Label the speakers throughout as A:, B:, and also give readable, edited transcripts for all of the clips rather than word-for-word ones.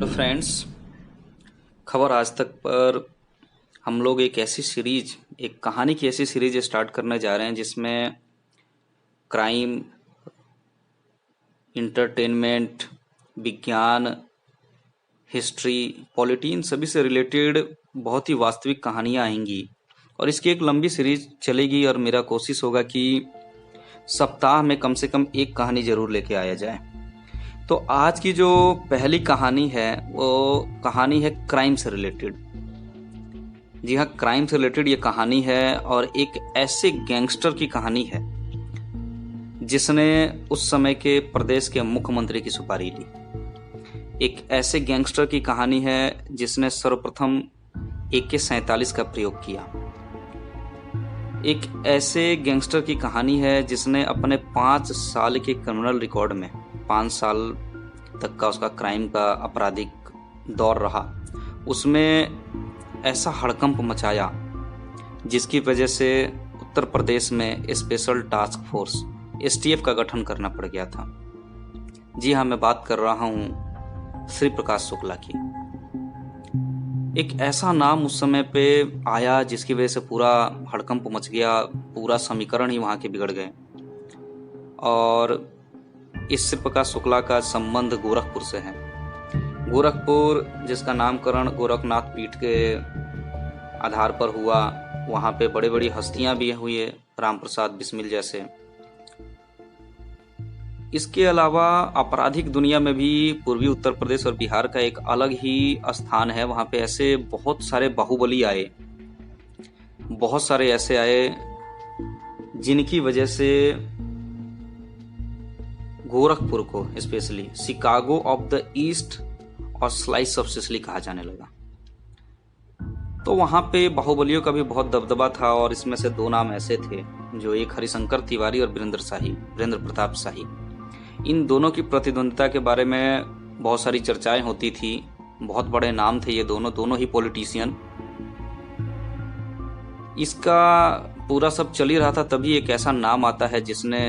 A: तो फ्रेंड्स, खबर आज तक पर हम लोग एक कहानी की ऐसी सीरीज स्टार्ट करने जा रहे हैं जिसमें क्राइम, इंटरटेनमेंट, विज्ञान, हिस्ट्री, पॉलिटी, इन सभी से रिलेटेड बहुत ही वास्तविक कहानियां आएंगी और इसकी एक लंबी सीरीज चलेगी और मेरा कोशिश होगा कि सप्ताह में कम से कम एक कहानी जरूर लेके आया जाए। तो आज की जो पहली कहानी है वो कहानी है क्राइम से रिलेटेड। जी हाँ, क्राइम से रिलेटेड ये कहानी है और एक ऐसे गैंगस्टर की कहानी है जिसने उस समय के प्रदेश के मुख्यमंत्री की सुपारी ली। एक ऐसे गैंगस्टर की कहानी है जिसने सर्वप्रथम AK-47 का प्रयोग किया। एक ऐसे गैंगस्टर की कहानी है जिसने अपने 5 साल के क्रिमिनल रिकॉर्ड में 5 साल तक का उसका क्राइम का आपराधिक दौर रहा, उसमें ऐसा हड़कंप मचाया जिसकी वजह से उत्तर प्रदेश में स्पेशल टास्क फोर्स STF का गठन करना पड़ गया था। जी हाँ, मैं बात कर रहा हूँ श्री प्रकाश शुक्ला की। एक ऐसा नाम उस समय पे आया जिसकी वजह से पूरा हड़कंप मच गया, पूरा समीकरण ही वहाँ के बिगड़ गए। और इस श्री प्रकाश शुक्ला का संबंध गोरखपुर से है। गोरखपुर जिसका नामकरण गोरखनाथ पीठ के आधार पर हुआ, वहाँ पे बड़ी बड़ी हस्तियां भी हुई है, राम प्रसाद बिस्मिल जैसे। इसके अलावा आपराधिक दुनिया में भी पूर्वी उत्तर प्रदेश और बिहार का एक अलग ही स्थान है। वहाँ पे ऐसे बहुत सारे बाहुबली आए, बहुत सारे ऐसे आए जिनकी वजह से गोरखपुर को specially Chicago of the east और स्लाइस ऑफ सिसिली कहा जाने लगा। तो वहां पे बाहुबलियों का भी बहुत दबदबा था और इसमें से 2 नाम ऐसे थे जो एक हरिशंकर तिवारी और वीरेंद्र प्रताप शाही। इन दोनों की प्रतिद्वंदिता के बारे में बहुत सारी चर्चाएं होती थी। बहुत बड़े नाम थे ये दोनों ही पॉलिटिशियन। इसका पूरा सब चल ही रहा था, तभी एक ऐसा नाम आता है जिसने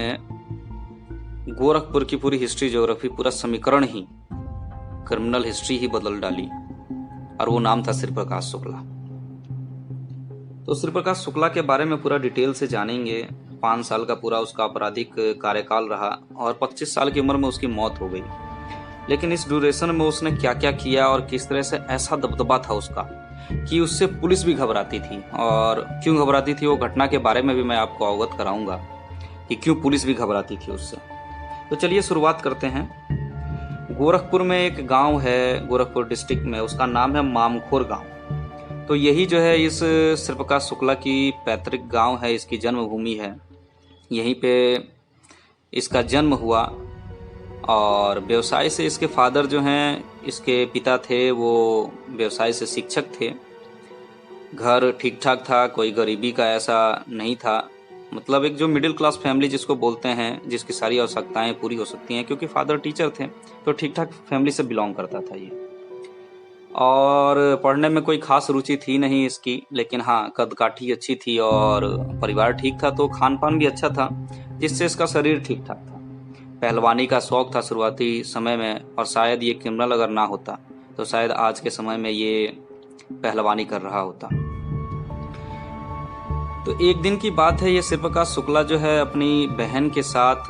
A: गोरखपुर की पूरी हिस्ट्री, ज्योग्राफी, पूरा समीकरण ही, क्रिमिनल हिस्ट्री ही बदल डाली, और वो नाम था श्री प्रकाश शुक्ला। तो श्री प्रकाश शुक्ला के बारे में पूरा डिटेल से जानेंगे। 5 साल का पूरा उसका आपराधिक कार्यकाल रहा और 25 साल की उम्र में उसकी मौत हो गई। लेकिन इस ड्यूरेशन में उसने क्या क्या किया और किस तरह से ऐसा दबदबा था उसका कि उससे पुलिस भी घबराती थी। और क्यों घबराती थी वो घटना के बारे में भी मैं आपको अवगत कराऊंगा कि क्यों पुलिस भी घबराती थी उससे। तो चलिए शुरुआत करते हैं। गोरखपुर में एक गांव है, गोरखपुर डिस्ट्रिक्ट में, उसका नाम है मामखोर गांव। तो यही जो है इस श्री प्रकाश शुक्ला की पैतृक गांव है, इसकी जन्मभूमि है। यहीं पे इसका जन्म हुआ और व्यवसाय से इसके फादर जो हैं, इसके पिता थे, वो व्यवसाय से शिक्षक थे। घर ठीक ठाक था, कोई गरीबी का ऐसा नहीं था। मतलब एक जो मिडिल क्लास फैमिली जिसको बोलते हैं, जिसकी सारी आवश्यकताएं पूरी हो सकती हैं, क्योंकि फादर टीचर थे तो ठीक ठाक फैमिली से बिलोंग करता था ये। और पढ़ने में कोई खास रुचि थी नहीं इसकी, लेकिन हाँ, कदकाठी अच्छी थी और परिवार ठीक था, तो खान पान भी अच्छा था जिससे इसका शरीर ठीक ठाक था। पहलवानी का शौक था शुरुआती समय में, और शायद ये क्रिमिनल अगर ना होता तो शायद आज के समय में ये पहलवानी कर रहा होता। तो एक दिन की बात है, ये श्री प्रकाश शुक्ला जो है अपनी बहन के साथ,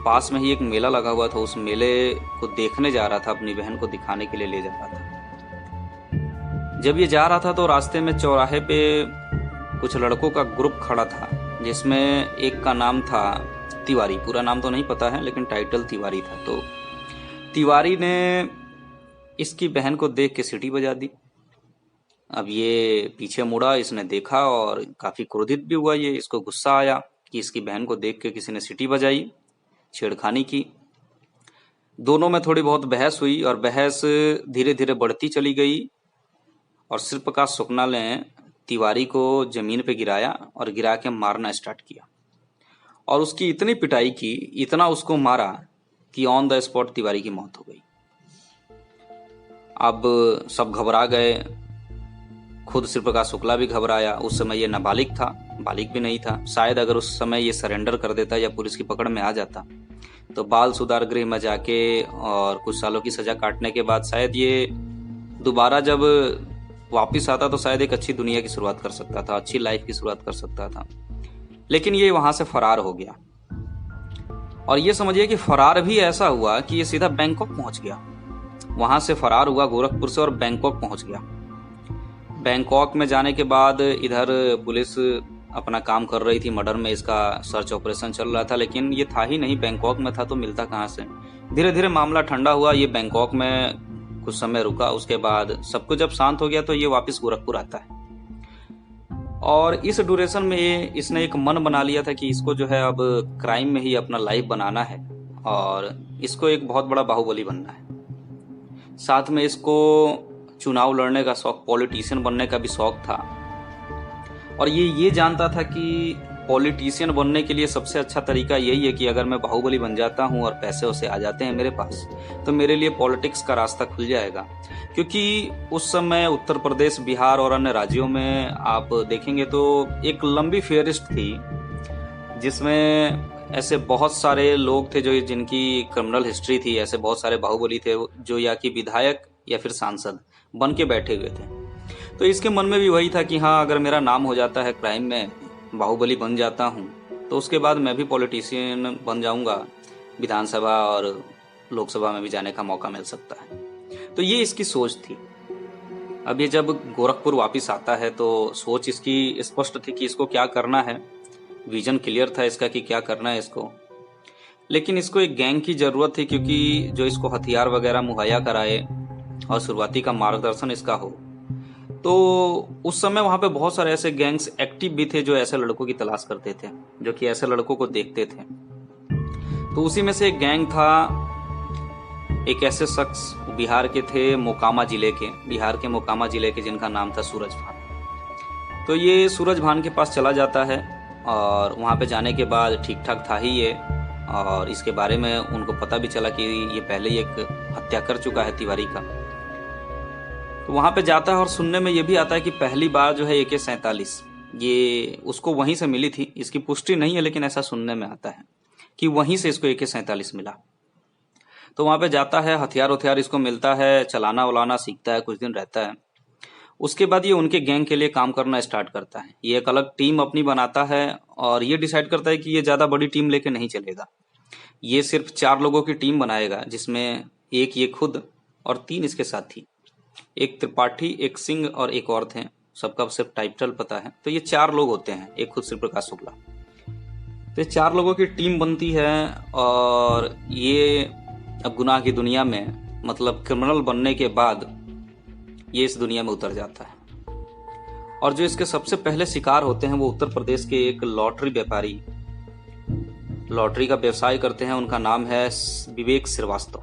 A: पास में ही एक मेला लगा हुआ था, उस मेले को देखने जा रहा था, अपनी बहन को दिखाने के लिए ले जा रहा था। जब ये जा रहा था तो रास्ते में चौराहे पे कुछ लड़कों का ग्रुप खड़ा था, जिसमें एक का नाम था तिवारी। पूरा नाम तो नहीं पता है लेकिन टाइटल तिवारी था। तो तिवारी ने इसकी बहन को देख के सीटी बजा दी। अब ये पीछे मुड़ा, इसने देखा और काफी क्रोधित भी हुआ। ये इसको गुस्सा आया कि इसकी बहन को देख के किसी ने सीटी बजाई, छेड़खानी की। दोनों में थोड़ी बहुत बहस हुई और बहस धीरे धीरे बढ़ती चली गई और श्री प्रकाश शुक्ला ने तिवारी को जमीन पे गिराया और गिरा के मारना स्टार्ट किया। और उसकी इतनी पिटाई की, इतना उसको मारा कि ऑन द स्पॉट तिवारी की मौत हो गई। अब सब घबरा गए, खुद श्री प्रकाश शुक्ला भी घबराया। उस समय ये नाबालिग था, बालिग भी नहीं था। शायद अगर उस समय ये सरेंडर कर देता या पुलिस की पकड़ में आ जाता तो बाल सुधार गृह में जाके और कुछ सालों की सजा काटने के बाद शायद ये दोबारा जब वापिस आता तो शायद एक अच्छी दुनिया की शुरुआत कर सकता था, अच्छी लाइफ की शुरुआत कर सकता था। लेकिन ये वहां से फरार हो गया। और ये समझिए कि फरार भी ऐसा हुआ कि ये सीधा बैंकॉक पहुंच गया। वहां से फरार हुआ गोरखपुर से और बैंकॉक पहुंच गया। बैंकॉक में जाने के बाद इधर पुलिस अपना काम कर रही थी, मर्डर में इसका सर्च ऑपरेशन चल रहा था, लेकिन ये था ही नहीं, बैंकॉक में था तो मिलता कहाँ से। धीरे धीरे मामला ठंडा हुआ, ये बैंकॉक में कुछ समय रुका, उसके बाद सब कुछ जब शांत हो गया तो ये वापस गोरखपुर आता है। और इस ड्यूरेशन में इसने एक मन बना लिया था कि इसको जो है अब क्राइम में ही अपना लाइफ बनाना है और इसको एक बहुत बड़ा बाहुबली बनना है। साथ में इसको चुनाव लड़ने का शौक, पॉलिटिशियन बनने का भी शौक था। और ये जानता था कि पॉलिटिशियन बनने के लिए सबसे अच्छा तरीका यही है कि अगर मैं बाहुबली बन जाता हूं और पैसे उसे आ जाते हैं मेरे पास, तो मेरे लिए पॉलिटिक्स का रास्ता खुल जाएगा। क्योंकि उस समय उत्तर प्रदेश, बिहार और अन्य राज्यों में आप देखेंगे तो एक लंबी फेहरिस्त थी जिसमें ऐसे बहुत सारे लोग थे जो जिनकी क्रिमिनल हिस्ट्री थी, ऐसे बहुत सारे बाहुबली थे जो या कि विधायक या फिर सांसद बन के बैठे हुए थे। तो इसके मन में भी वही था कि हाँ, अगर मेरा नाम हो जाता है क्राइम में, बाहुबली बन जाता हूँ, तो उसके बाद मैं भी पॉलिटिशियन बन जाऊंगा, विधानसभा और लोकसभा में भी जाने का मौका मिल सकता है। तो ये इसकी सोच थी। अब ये जब गोरखपुर वापस आता है तो सोच इसकी स्पष्ट थी कि इसको क्या करना है, विजन क्लियर था इसका कि क्या करना है इसको। लेकिन इसको एक गैंग की जरूरत थी, क्योंकि जो इसको हथियार वगैरह मुहैया कराए और शुरुआती का मार्गदर्शन इसका हो। तो उस समय वहां पे बहुत सारे ऐसे गैंग्स एक्टिव भी थे जो ऐसे लड़कों की तलाश करते थे, जो कि ऐसे लड़कों को देखते थे। तो उसी में से एक गैंग था, एक ऐसे शख्स बिहार के थे, बिहार के मोकामा जिले के, जिनका नाम था सूरज भान। तो ये सूरज भान के पास चला जाता है और वहां पे जाने के बाद ठीक ठाक था ही ये, और इसके बारे में उनको पता भी चला कि ये पहले ही एक हत्या कर चुका है तिवारी का। तो वहां पे जाता है और सुनने में ये भी आता है कि पहली बार जो है AK-47 ये उसको वहीं से मिली थी। इसकी पुष्टि नहीं है, लेकिन ऐसा सुनने में आता है कि वहीं से इसको AK-47 मिला। तो वहां पे जाता है, हथियार इसको मिलता है, चलाना वलाना सीखता है, कुछ दिन रहता है। उसके बाद ये उनके गैंग के लिए काम करना स्टार्ट करता है। ये एक अलग टीम अपनी बनाता है और ये डिसाइड करता है कि ये ज्यादा बड़ी टीम लेके नहीं चलेगा, ये सिर्फ 4 लोगों की टीम बनाएगा, जिसमें एक ये खुद और 3 इसके साथी, एक त्रिपाठी, एक सिंह और एक और थे, सबका सिर्फ टाइटल पता है। तो ये 4 लोग होते हैं, एक खुद श्री प्रकाश शुक्ला। तो ये 4 लोगों की टीम बनती है और ये अब गुनाह की दुनिया में, मतलब क्रिमिनल बनने के बाद ये इस दुनिया में उतर जाता है। और जो इसके सबसे पहले शिकार होते हैं वो उत्तर प्रदेश के एक लॉटरी व्यापारी, लॉटरी का व्यवसाय करते हैं, उनका नाम है विवेक श्रीवास्तव।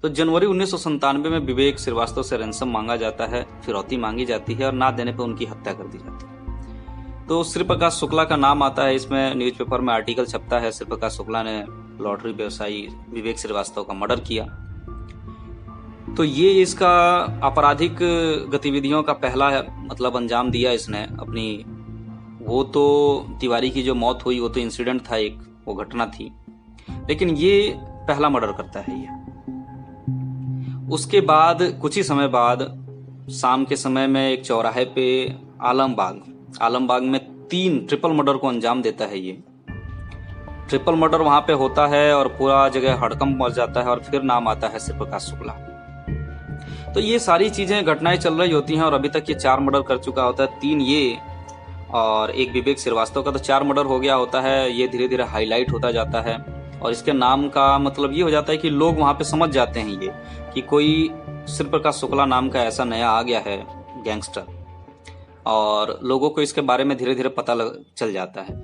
A: तो जनवरी 1997 में विवेक श्रीवास्तव से रैंसम मांगा जाता है, फिरौती मांगी जाती है और ना देने पर उनकी हत्या कर दी जाती है। तो श्री प्रकाश शुक्ला का नाम आता है इसमें, न्यूज़पेपर में आर्टिकल छपता है, श्री प्रकाश शुक्ला ने लॉटरी व्यवसायी विवेक श्रीवास्तव का मर्डर किया। तो ये इसका आपराधिक गतिविधियों का पहला मतलब अंजाम दिया इसने अपनी। वो तो तिवारी की जो मौत हुई वो तो इंसिडेंट था, एक वो घटना थी, लेकिन ये पहला मर्डर करता है ये। उसके बाद कुछ ही समय बाद शाम के समय में एक चौराहे पे आलमबाग में 3 ट्रिपल मर्डर को अंजाम देता है ये। ट्रिपल मर्डर वहां पे होता है और पूरा जगह हड़कंप मच जाता है और फिर नाम आता है श्री प्रकाश शुक्ला। तो ये सारी चीजें, घटनाएं चल रही होती हैं और अभी तक ये 4 मर्डर कर चुका होता है, 3 ये और एक विवेक श्रीवास्तव का, तो 4 मर्डर हो गया होता है। ये धीरे धीरे हाईलाइट होता जाता है और इसके नाम का मतलब ये हो जाता है कि लोग वहां पे समझ जाते हैं ये कि कोई श्री प्रकाश शुक्ला नाम का ऐसा नया आ गया है गैंगस्टर, और लोगों को इसके बारे में धीरे धीरे पता चल जाता है।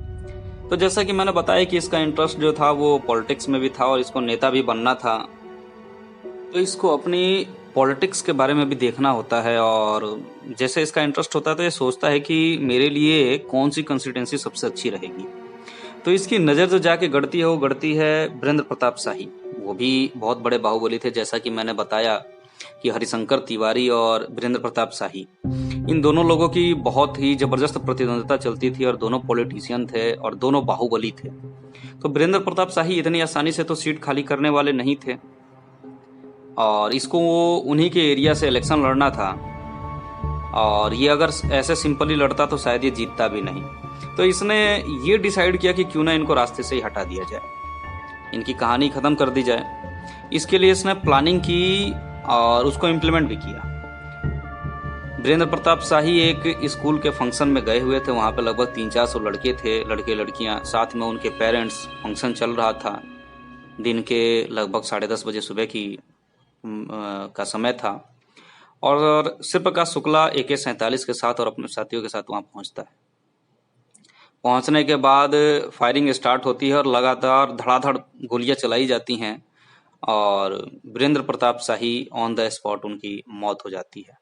A: तो जैसा कि मैंने बताया कि इसका इंटरेस्ट जो था वो पॉलिटिक्स में भी था और इसको नेता भी बनना था, तो इसको अपनी पॉलिटिक्स के बारे में भी देखना होता है। और जैसे इसका इंटरेस्ट होता है तो ये सोचता है कि मेरे लिए कौन सी कंस्टिट्यूंसी सबसे अच्छी रहेगी। तो इसकी नज़र जो जाके गड़ती है वो गड़ती है वीरेंद्र प्रताप शाही। वो भी बहुत बड़े बाहुबली थे, जैसा कि मैंने बताया कि हरिशंकर तिवारी और वीरेंद्र प्रताप शाही, इन दोनों लोगों की बहुत ही जबरदस्त प्रतिद्वंदिता चलती थी और दोनों पॉलिटिशियन थे और दोनों बाहुबली थे। तो वीरेंद्र प्रताप शाही इतनी आसानी से तो सीट खाली करने वाले नहीं थे, और इसको उन्हीं के एरिया से इलेक्शन लड़ना था, और ये अगर ऐसे सिंपली लड़ता तो शायद ये जीतता भी नहीं। तो इसने ये डिसाइड किया कि क्यों ना इनको रास्ते से ही हटा दिया जाए, इनकी कहानी ख़त्म कर दी जाए। इसके लिए इसने प्लानिंग की और उसको इम्प्लीमेंट भी किया। वीरेंद्र प्रताप शाही एक स्कूल के फंक्शन में गए हुए थे। वहाँ पे लगभग 300-400 लड़के थे, लड़के लड़कियाँ, साथ में उनके पेरेंट्स। फंक्शन चल रहा था, दिन के लगभग 10:30 बजे सुबह का समय था, और शिव प्रकाश शुक्ला AK-47 के साथ और अपने साथियों के साथ वहाँ पहुँचता है। पहुँचने के बाद फायरिंग स्टार्ट होती है और लगातार धड़ाधड़ गोलियां चलाई जाती हैं, और Virendra Pratap Shahi on the spot उनकी मौत हो जाती है।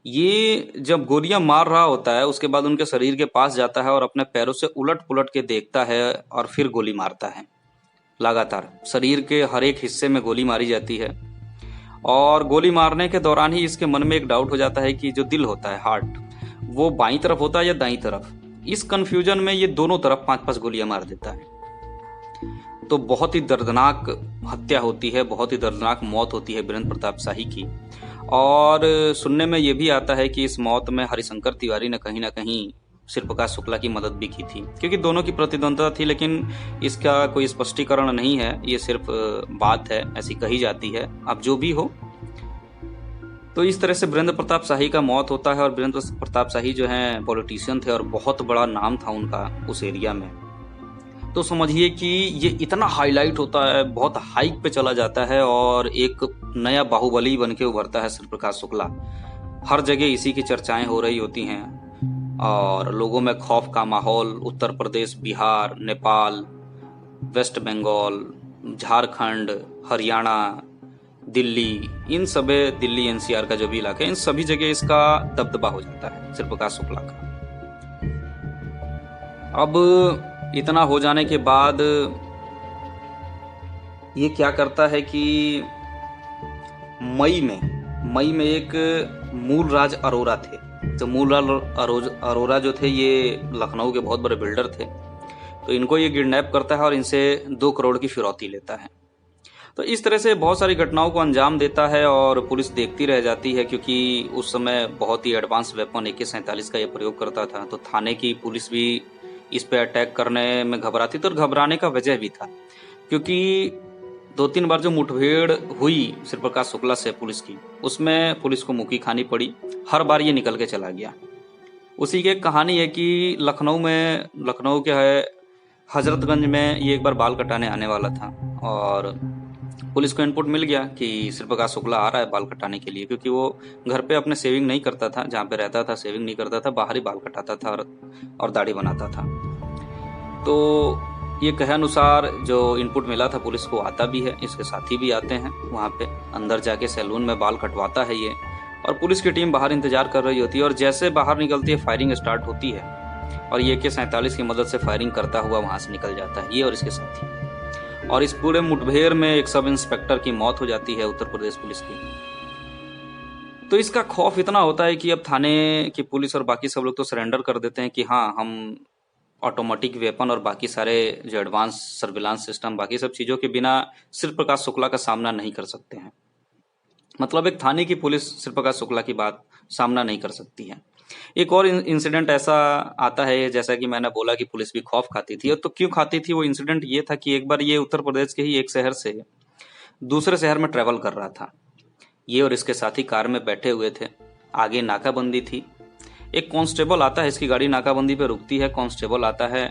A: ये जब गोलियां मार रहा होता है उसके बाद उनके शरीर के पास जाता है और अपने पैरों से उलट पुलट के देखता है और फिर गोली मारता है। लगातार शरीर के हर एक हिस्से में गोली मारी जाती है, और गोली मारने के दौरान ही इसके मन में एक डाउट हो जाता है कि जो दिल होता है, हार्ट, वो बाईं तरफ होता है या दाईं तरफ। इस कंफ्यूजन में ये दोनों तरफ 5-5 गोलियां मार देता है। तो बहुत ही दर्दनाक हत्या होती है, बहुत ही दर्दनाक मौत होती है वीरेंद्र प्रताप शाही की। और सुनने में ये भी आता है कि इस मौत में हरिशंकर तिवारी ने कहीं ना कहीं शिव प्रकाश शुक्ला की मदद भी की थी, क्योंकि दोनों की प्रतिद्वंद्विता थी, लेकिन इसका कोई स्पष्टीकरण नहीं है, ये सिर्फ बात है, ऐसी कही जाती है। अब जो भी हो, तो इस तरह से वीरेंद्र प्रताप शाही का मौत होता है। और वीरेंद्र प्रताप शाही जो हैं पॉलिटिशियन थे और बहुत बड़ा नाम था उनका उस एरिया में। तो समझिए कि ये इतना हाईलाइट होता है, बहुत हाइक पे चला जाता है, और एक नया बाहुबली बन के उभरता है शिव प्रकाश शुक्ला। हर जगह इसी की चर्चाएं हो रही होती हैं, और लोगों में खौफ का माहौल। उत्तर प्रदेश, बिहार, नेपाल, वेस्ट बंगाल, झारखंड, हरियाणा, दिल्ली, इन सभी, दिल्ली NCR का जो भी इलाका है, इन सभी जगह इसका दबदबा हो जाता है शिव प्रकाश शुक्ला का। अब इतना हो जाने के बाद ये क्या करता है कि मई में एक मूलराज अरोरा थे। तो मूलराज अरोरा जो थे ये लखनऊ के बहुत बड़े बिल्डर थे। तो इनको ये किडनैप करता है और इनसे 2 करोड़ की फिरौती लेता है। तो इस तरह से बहुत सारी घटनाओं को अंजाम देता है, और पुलिस देखती रह जाती है, क्योंकि उस समय बहुत ही एडवांस वेपन AK-47 का ये प्रयोग करता था। तो थाने की पुलिस भी इस पे अटैक करने में घबराती थी, और घबराने का वजह भी था, क्योंकि 2-3 बार जो मुठभेड़ हुई शिव प्रकाश शुक्ला से पुलिस की, उसमें पुलिस को मुक्की खानी पड़ी। हर बार ये निकल के चला गया। उसी की एक कहानी है कि लखनऊ के है हजरतगंज में ये एक बार बाल कटाने आने वाला था, और पुलिस को इनपुट मिल गया कि शिव प्रकाश शुक्ला आ रहा है बाल कटाने के लिए, क्योंकि वो घर पे अपने सेविंग नहीं करता था, जहाँ पे रहता था सेविंग नहीं करता था, बाहर ही बाल कटाता था और दाढ़ी बनाता था। तो ये कहे अनुसार जो इनपुट मिला था, पुलिस को आता भी है, इसके साथी भी आते हैं वहाँ पे, अंदर जाके सैलून में बाल कटवाता है ये, और पुलिस की टीम बाहर इंतजार कर रही होती है। और जैसे बाहर निकलती है, फायरिंग स्टार्ट होती है, और ये AK-47 की मदद से फायरिंग करता हुआ वहाँ से निकल जाता है, ये और इसके साथी। और इस पूरे मुठभेड़ में एक सब इंस्पेक्टर की मौत हो जाती है उत्तर प्रदेश पुलिस की। तो इसका खौफ इतना होता है कि अब थाने की पुलिस और बाकी सब लोग तो सरेंडर कर देते हैं कि हाँ, हम ऑटोमेटिक वेपन और बाकी सारे जो एडवांस सर्विलांस सिस्टम, बाकी सब चीज़ों के बिना शिव प्रकाश शुक्ला का सामना नहीं कर सकते हैं। मतलब एक थाने की पुलिस शिव प्रकाश शुक्ला की बात सामना नहीं कर सकती है। एक और इंसिडेंट ऐसा आता है, जैसा कि मैंने बोला कि पुलिस भी खौफ खाती थी। और तो क्यों खाती थी, वो इंसिडेंट ये था कि एक बार ये उत्तर प्रदेश के ही एक शहर से दूसरे शहर में ट्रेवल कर रहा था। ये और इसके साथी कार में बैठे हुए थे, आगे नाकाबंदी थी। एक कांस्टेबल आता है, इसकी गाड़ी नाकाबंदी पे रुकती है। कांस्टेबल आता है,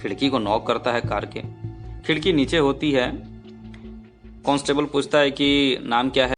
A: खिड़की को नॉक करता है कार के, खिड़की नीचे होती है। कांस्टेबल पूछता है कि नाम क्या है।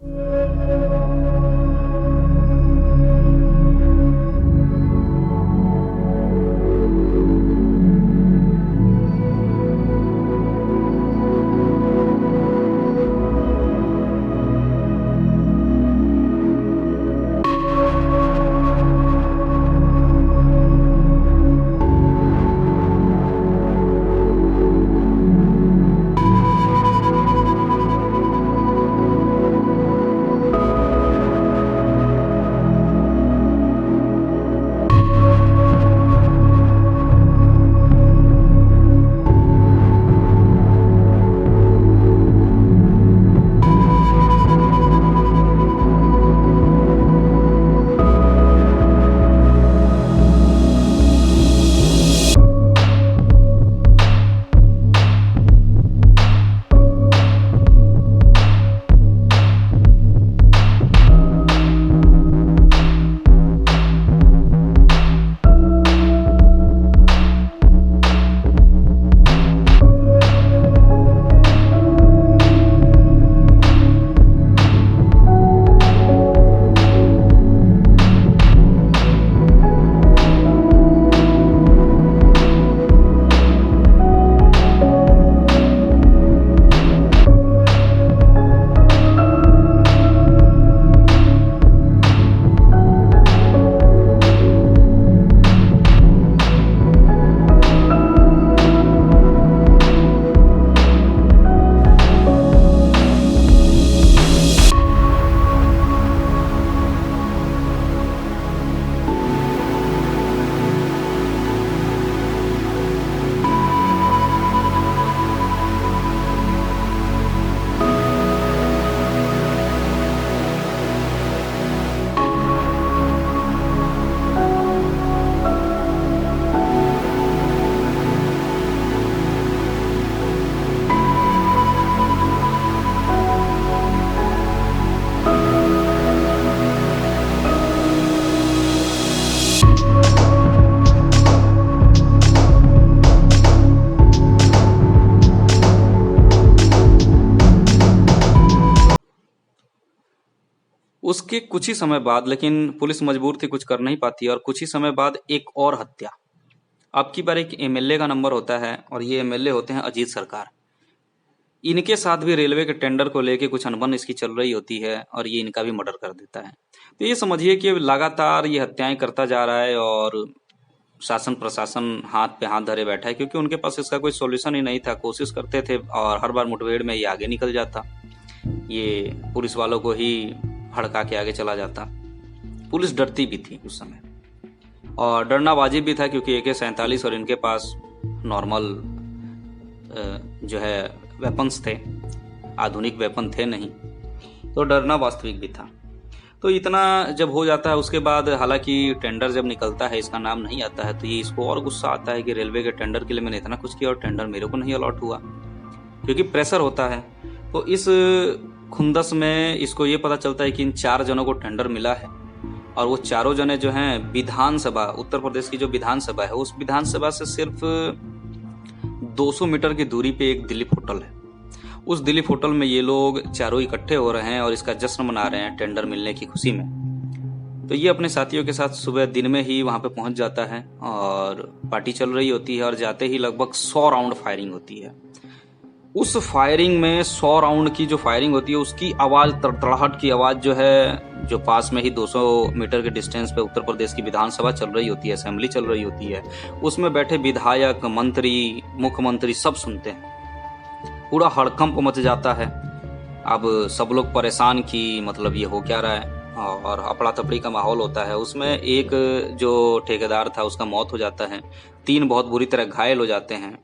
A: उसके कुछ ही समय बाद, लेकिन पुलिस मजबूर थी, कुछ कर नहीं पाती, और कुछ ही समय बाद एक और हत्या। अब की बार एक एमएलए का नंबर होता है, और ये एमएलए होते हैं अजीत सरकार। इनके साथ भी रेलवे के टेंडर को लेके कुछ अनबन इसकी चल रही होती है, और ये इनका भी मर्डर कर देता है। तो ये समझिए कि लगातार ये हत्याएं करता जा रहा है, और शासन प्रशासन हाथ पे हाथ धरे बैठा है, क्योंकि उनके पास इसका कोई सॉल्यूशन ही नहीं था। कोशिश करते थे, और हर बार मुठभेड़ में ये आगे निकल जाता, ये पुलिस वालों को ही हड़का के आगे चला जाता। पुलिस डरती भी थी उस समय, और डरना वाजिब भी था, क्योंकि AK-47 और इनके पास नॉर्मल जो है वेपन्स थे, आधुनिक वेपन थे नहीं, तो डरना वास्तविक भी था। तो इतना जब हो जाता है, उसके बाद हालांकि टेंडर जब निकलता है, इसका नाम नहीं आता है, तो ये इसको और गुस्सा आता है कि रेलवे के टेंडर के लिए मैंने इतना कुछ किया और टेंडर मेरे को नहीं अलॉट हुआ, क्योंकि प्रेशर होता है। तो इस खुंदस में इसको ये पता चलता है कि इन 4 जनों को टेंडर मिला है, और वो चारों जने जो हैं विधानसभा, उत्तर प्रदेश की जो विधानसभा है, उस विधानसभा से सिर्फ 200 मीटर की दूरी पे एक दिलीप होटल है। उस दिलीप होटल में ये लोग चारों इकट्ठे हो रहे हैं और इसका जश्न मना रहे हैं टेंडर मिलने की खुशी में। तो ये अपने साथियों के साथ सुबह दिन में ही वहां पे पहुंच जाता है, और पार्टी चल रही होती है, और जाते ही लगभग 100 राउंड फायरिंग होती है। उस फायरिंग में 100 राउंड की जो फायरिंग होती है, उसकी आवाज, तड़तड़ाहट की आवाज जो है, जो पास में ही 200 मीटर के डिस्टेंस पे उत्तर प्रदेश की विधानसभा चल रही होती है, असेंबली चल रही होती है, उसमें बैठे विधायक, मंत्री, मुख्यमंत्री सब सुनते हैं। पूरा हड़कंप मच जाता है। अब सब लोग परेशान कि मतलब ये हो क्या रहा है, और अफड़ा तफड़ी का माहौल होता है। उसमें एक जो ठेकेदार था उसका मौत हो जाता है, 3 बहुत बुरी तरह घायल हो जाते हैं।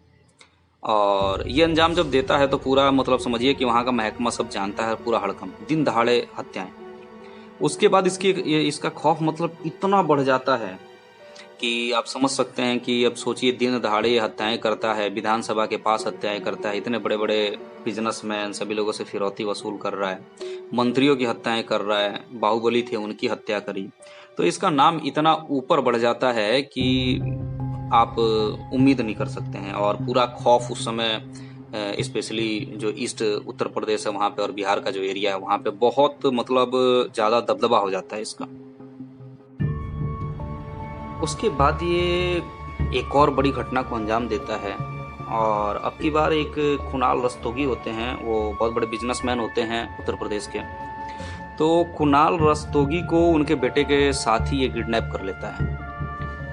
A: और ये अंजाम जब देता है तो पूरा मतलब समझिए कि वहाँ का महकमा सब जानता है, पूरा हड़कंप, दिन दहाड़े हत्याएं। उसके बाद इसका खौफ मतलब इतना बढ़ जाता है कि आप समझ सकते हैं कि अब सोचिए, दिन दहाड़े हत्याएं करता है, विधानसभा के पास हत्याएं करता है, इतने बड़े बड़े बिजनेसमैन सभी लोगों से फिरौती वसूल कर रहा है, मंत्रियों की हत्याएं कर रहा है, बाहुबली थे उनकी हत्या करी। तो इसका नाम इतना ऊपर बढ़ जाता है कि आप उम्मीद नहीं कर सकते हैं। और पूरा खौफ उस समय स्पेशली जो ईस्ट उत्तर प्रदेश है वहाँ पे, और बिहार का जो एरिया है वहाँ पे बहुत मतलब ज़्यादा दबदबा हो जाता है इसका। उसके बाद ये एक और बड़ी घटना को अंजाम देता है, और अब की बार एक कुणाल रस्तोगी होते हैं, वो बहुत बड़े बिजनेसमैन होते हैं उत्तर प्रदेश के। तो कुणाल रस्तोगी को उनके बेटे के साथ ही ये किडनैप कर लेता है।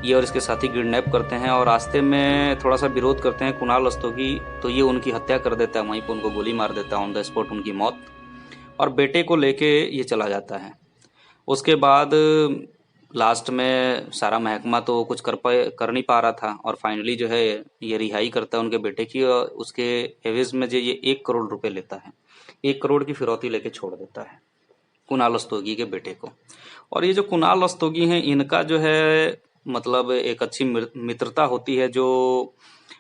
A: ये और इसके साथी किडनैप करते हैं, और रास्ते में थोड़ा सा विरोध करते हैं कुणाल रस्तोगी, तो ये उनकी हत्या कर देता है, वहीं पर उनको गोली मार देता है, ऑन द स्पॉट उनकी मौत। और बेटे को लेके ये चला जाता है। उसके बाद लास्ट में सारा महकमा तो कुछ कर नहीं पा रहा था, और फाइनली जो है ये रिहाई करता है उनके बेटे की, और उसके एवज में जो ये 1 करोड़ रुपए लेता है, 1 करोड़ की फिरौती लेके छोड़ देता है कुणाल रस्तोगी के बेटे को। और ये जो कुणाल रस्तोगी हैं, इनका जो है मतलब एक अच्छी मित्रता होती है। जो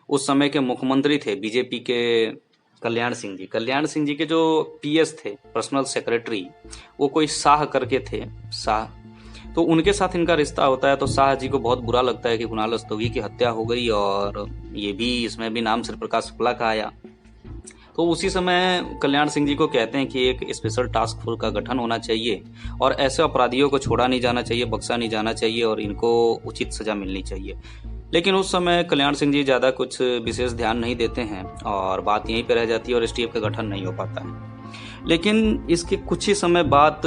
A: उस समय के मुख्यमंत्री थे बीजेपी के कल्याण सिंह जी के जो PS थे, पर्सनल सेक्रेटरी, वो कोई शाह करके थे, शाह। तो उनके साथ इनका रिश्ता होता है। तो शाह जी को बहुत बुरा लगता है कि कुणाल रस्तोगी की हत्या हो गई, और ये भी इसमें भी नाम श्री प्रकाश शुक्ला का आया। तो उसी समय कल्याण सिंह जी को कहते हैं कि एक स्पेशल टास्क फोर्स का गठन होना चाहिए, और ऐसे अपराधियों को छोड़ा नहीं जाना चाहिए, बख्शा नहीं जाना चाहिए, और इनको उचित सजा मिलनी चाहिए। लेकिन उस समय कल्याण सिंह जी ज़्यादा कुछ विशेष ध्यान नहीं देते हैं, और बात यहीं पर रह जाती है, और STF का गठन नहीं हो पाता है। लेकिन इसके कुछ ही समय बाद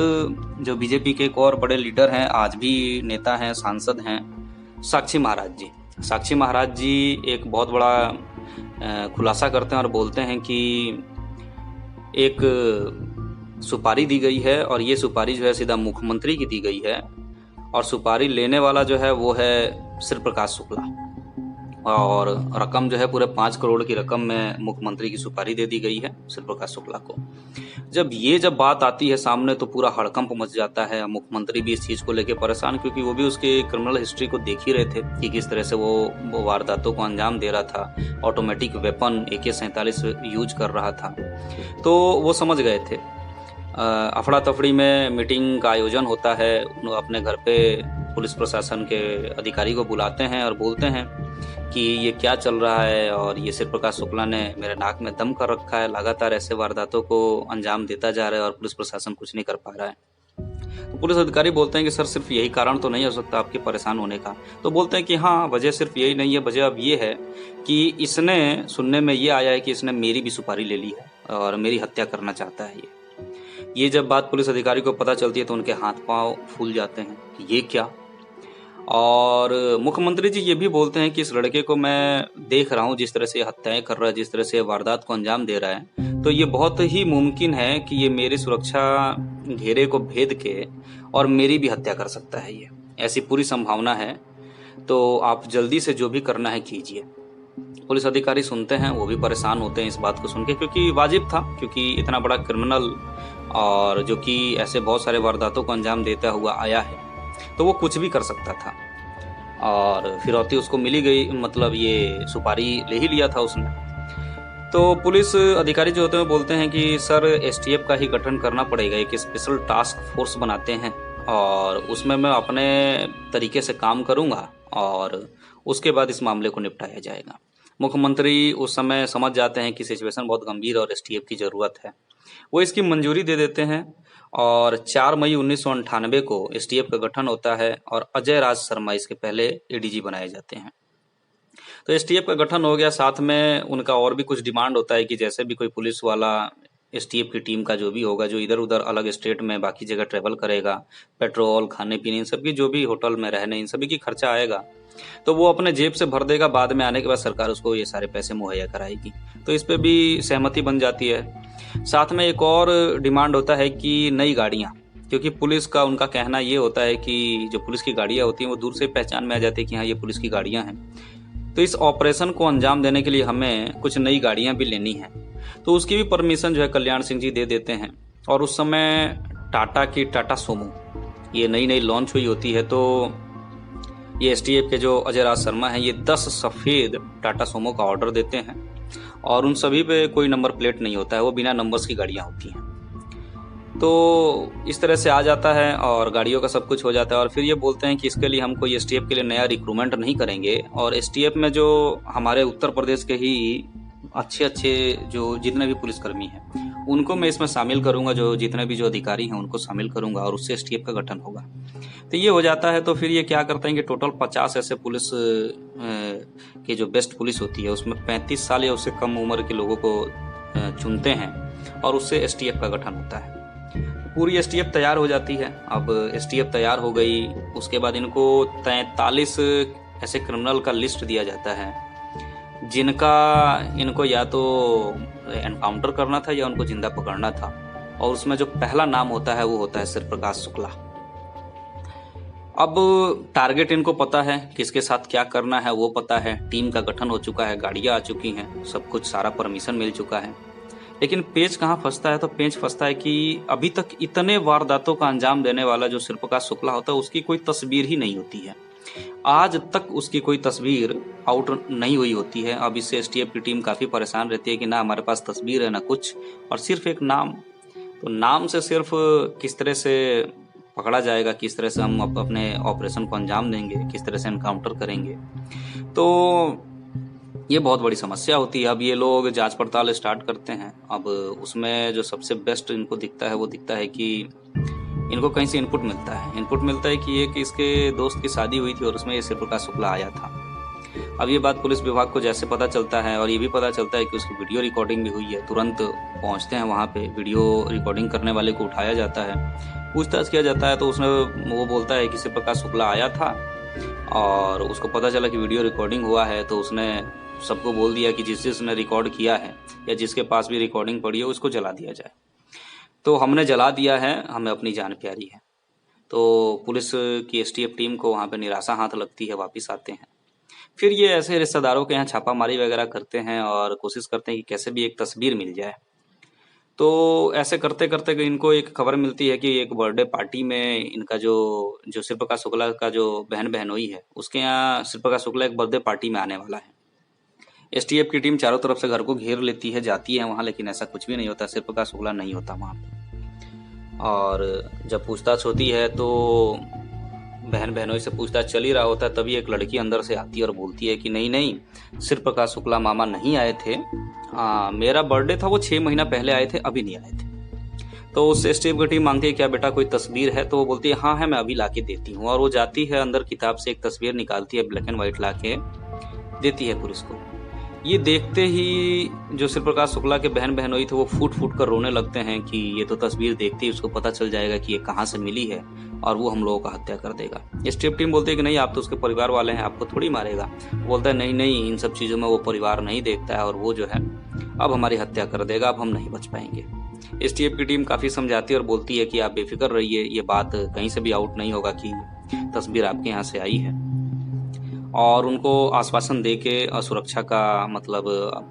A: जो बीजेपी के एक और बड़े लीडर हैं, आज भी नेता हैं, सांसद हैं, साक्षी महाराज जी एक बहुत बड़ा खुलासा करते हैं, और बोलते हैं कि एक सुपारी दी गई है, और ये सुपारी जो है सीधा मुख्यमंत्री की दी गई है, और सुपारी लेने वाला जो है वो है श्री प्रकाश शुक्ला, और रकम जो है पूरे 5 करोड़ की रकम में मुख्यमंत्री की सुपारी दे दी गई है श्री प्रकाश शुक्ला को। जब बात आती है सामने तो पूरा हड़कंप मच जाता है। मुख्यमंत्री भी इस चीज को लेकर परेशान, क्योंकि वो भी उसके क्रिमिनल हिस्ट्री को देख ही रहे थे कि किस तरह से वो वारदातों को अंजाम दे रहा था, ऑटोमेटिक वेपन AK-47 यूज कर रहा था। तो वो समझ गए थे। अफड़ा तफड़ी में मीटिंग का आयोजन होता है, अपने घर पे पुलिस प्रशासन के अधिकारी को बुलाते हैं और बोलते हैं कि ये क्या चल रहा है, और ये श्री प्रकाश शुक्ला ने मेरे नाक में दम कर रखा है, लगातार ऐसे वारदातों को अंजाम देता जा रहा है और पुलिस प्रशासन कुछ नहीं कर पा रहा है। तो पुलिस अधिकारी बोलते हैं कि सर सिर्फ यही कारण तो नहीं हो सकता आपके परेशान होने का। तो बोलते हैं कि हाँ, वजह सिर्फ यही नहीं है, वजह अब ये है कि इसने, सुनने में ये आया है कि इसने मेरी भी सुपारी ले ली है और मेरी हत्या करना चाहता है ये जब बात पुलिस अधिकारी को पता चलती है तो उनके हाथ पांव फूल जाते हैं कि ये क्या। और मुख्यमंत्री जी ये भी बोलते हैं कि इस लड़के को मैं देख रहा हूँ जिस तरह से हत्याएं कर रहा है, जिस तरह से वारदात को अंजाम दे रहा है, तो ये बहुत ही मुमकिन है कि ये मेरी सुरक्षा घेरे को भेद के और मेरी भी हत्या कर सकता है। ये ऐसी पूरी संभावना है, तो आप जल्दी से जो भी करना है कीजिए। पुलिस अधिकारी सुनते हैं, वो भी परेशान होते हैं इस बात को सुन के, क्योंकि वाजिब था, क्योंकि इतना बड़ा क्रिमिनल और जो कि ऐसे बहुत सारे वारदातों को अंजाम देता हुआ आया है, तो वो कुछ भी कर सकता था। और फिरौती उसको मिली गई, मतलब ये सुपारी ले ही लिया था उसने। तो पुलिस अधिकारी जो होते हैं बोलते हैं कि सर एसटीएफ का ही गठन करना पड़ेगा, एक स्पेशल टास्क फोर्स बनाते हैं और उसमें मैं अपने तरीके से काम करूंगा और उसके बाद इस मामले को निपटाया जाएगा। मुख्यमंत्री उस समय समझ जाते हैं कि सिचुएशन बहुत गंभीर और एसटीएफ की ज़रूरत है। वो इसकी मंजूरी दे देते हैं और 4 मई 1998 को एसटीएफ का गठन होता है और अजय राज शर्मा इसके पहले एडीजी बनाए जाते हैं। तो एसटीएफ का गठन हो गया, साथ में उनका और भी कुछ डिमांड होता है कि जैसे भी कोई पुलिस वाला एसटीएफ की टीम का जो भी होगा, जो इधर उधर अलग स्टेट में बाकी जगह ट्रेवल करेगा, पेट्रोल, खाने पीने, इन सब की जो भी होटल में रहने, इन सभी की खर्चा आएगा, तो वो अपने जेब से भर देगा। बाद में आने के बाद सरकार उसको ये सारे पैसे मुहैया कराएगी। तो इस पे भी सहमति बन जाती है। साथ में एक और डिमांड होता है कि नई गाड़ियाँ, क्योंकि पुलिस का उनका कहना ये होता है कि जो पुलिस की गाड़ियाँ होती हैं वो दूर से पहचान में आ जाती है कि हाँ ये पुलिस की गाड़ियाँ हैं, तो इस ऑपरेशन को अंजाम देने के लिए हमें कुछ नई गाड़ियाँ भी लेनी हैं। तो उसकी भी परमिशन जो है कल्याण सिंह जी दे देते हैं। और उस समय टाटा की टाटा सोमो ये नई नई लॉन्च हुई होती है, तो ये एसटीएफ के जो अजय राज शर्मा हैं ये 10 सफ़ेद टाटा सोमो का ऑर्डर देते हैं और उन सभी पे कोई नंबर प्लेट नहीं होता है, वो बिना नंबर्स की गाड़ियाँ होती हैं। तो इस तरह से आ जाता है और गाड़ियों का सब कुछ हो जाता है। और फिर ये बोलते हैं कि इसके लिए हम कोई एसटीएफ के लिए नया रिक्रूटमेंट नहीं करेंगे और एसटीएफ में जो हमारे उत्तर प्रदेश के ही अच्छे अच्छे जो जितने भी पुलिसकर्मी हैं उनको मैं इसमें शामिल करूंगा, जो जितने भी जो अधिकारी हैं उनको शामिल करूंगा और उससे एसटीएफ का गठन होगा। तो ये हो जाता है। तो फिर ये क्या करते हैं कि टोटल 50 ऐसे पुलिस के जो बेस्ट पुलिस होती है उसमें 35 साल या उससे कम उम्र के लोगों को चुनते हैं और उससे एसटीएफ का गठन होता है। पूरी एसटीएफ तैयार हो जाती है। अब एसटीएफ तैयार हो गई, उसके बाद इनको 43 ऐसे क्रिमिनल का लिस्ट दिया जाता है जिनका इनको या तो एनकाउंटर करना था या उनको जिंदा पकड़ना था। और उसमें जो पहला नाम होता है वो होता है शिव प्रकाश शुक्ला। अब टारगेट इनको पता है, किसके साथ क्या करना है वो पता है, टीम का गठन हो चुका है, गाड़ियां आ चुकी हैं, सब कुछ सारा परमिशन मिल चुका है। लेकिन पेच कहाँ फंसता है? तो पेच फंसता है कि अभी तक इतने वारदातों का अंजाम देने वाला जो शिव प्रकाश शुक्ला होता है उसकी कोई तस्वीर ही नहीं होती है। आज तक उसकी कोई तस्वीर आउट नहीं हुई होती है। अब इससे एसटीएफ की टीम काफी परेशान रहती है कि ना हमारे पास तस्वीर है ना कुछ, और सिर्फ एक नाम। तो नाम से सिर्फ किस तरह से पकड़ा जाएगा, किस तरह से हम अपने ऑपरेशन को अंजाम देंगे, किस तरह से एनकाउंटर करेंगे, तो ये बहुत बड़ी समस्या होती है। अब ये लोग जांच पड़ताल स्टार्ट करते हैं। अब उसमें जो सबसे बेस्ट इनको दिखता है वो दिखता है कि इनको कहीं से इनपुट मिलता है। इनपुट मिलता है कि एक इसके दोस्त की शादी हुई थी और उसमें ये शिव प्रकाश शुक्ला आया था। अब ये बात पुलिस विभाग को जैसे पता चलता है और ये भी पता चलता है कि उसकी वीडियो रिकॉर्डिंग भी हुई है, तुरंत पहुंचते हैं वहाँ पे। वीडियो रिकॉर्डिंग करने वाले को उठाया जाता है, पूछताछ किया जाता है, तो उसमें वो बोलता है कि शिव प्रकाश शुक्ला आया था और उसको पता चला कि वीडियो रिकॉर्डिंग हुआ है, तो उसने सबको बोल दिया कि जिसने रिकॉर्ड किया है या जिसके पास भी रिकॉर्डिंग पड़ी है उसको जला दिया जाए। तो हमने जला दिया है, हमें अपनी जान प्यारी है। तो पुलिस की एसटीएफ टीम को वहाँ पे निराशा हाथ लगती है, वापस आते हैं। फिर ये ऐसे रिश्तेदारों के यहाँ छापामारी वगैरह करते हैं और कोशिश करते हैं कि कैसे भी एक तस्वीर मिल जाए। तो ऐसे करते करते इनको एक खबर मिलती है कि एक बर्थडे पार्टी में इनका जो शिव प्रकाश शुक्ला का जो बहन बहनोई है उसके यहाँ शिव प्रकाश शुक्ला एक बर्थडे पार्टी में आने वाला है। एसटीएफ की टीम चारों तरफ से घर को घेर लेती है, जाती है वहाँ, लेकिन ऐसा कुछ भी नहीं होता। शिव प्रकाश शुक्ला नहीं होता वहाँ पे। और जब पूछताछ होती है तो बहन बहनों से पूछताछ चल ही रहा होता है, तभी एक लड़की अंदर से आती है और बोलती है कि नहीं नहीं, शिव प्रकाश शुक्ला मामा नहीं आए थे, मेरा बर्थडे था वो 6 महीना पहले आए थे, अभी नहीं आए थे। तो उससे एसटीएफ की टीम मांगती है क्या बेटा कोई तस्वीर है, तो वो बोलती है हाँ है मैं अभी लाके देती हूँ। और वो जाती है अंदर किताब से एक तस्वीर निकालती है, ब्लैक एंड व्हाइट लाके देती है पुलिस को। ये देखते ही जो शिव प्रकाश शुक्ला के बहन बहनोई थे वो फूट फूट कर रोने लगते हैं कि ये तो तस्वीर देखते ही उसको पता चल जाएगा कि ये कहाँ से मिली है और वो हम लोगों का हत्या कर देगा। एसटीएफ टीम बोलती है कि नहीं आप तो उसके परिवार वाले हैं, आपको थोड़ी मारेगा। बोलता है नहीं नहीं इन सब चीज़ों में वो परिवार नहीं देखता है और वो जो है अब हमारी हत्या कर देगा, अब हम नहीं बच पाएंगे। एसटीएफ की टीम काफ़ी समझाती है और बोलती है कि आप बेफिक्र रहिए, ये बात कहीं से भी आउट नहीं होगा कि तस्वीर आपके यहाँ से आई है। और उनको आश्वासन दे के सुरक्षा का मतलब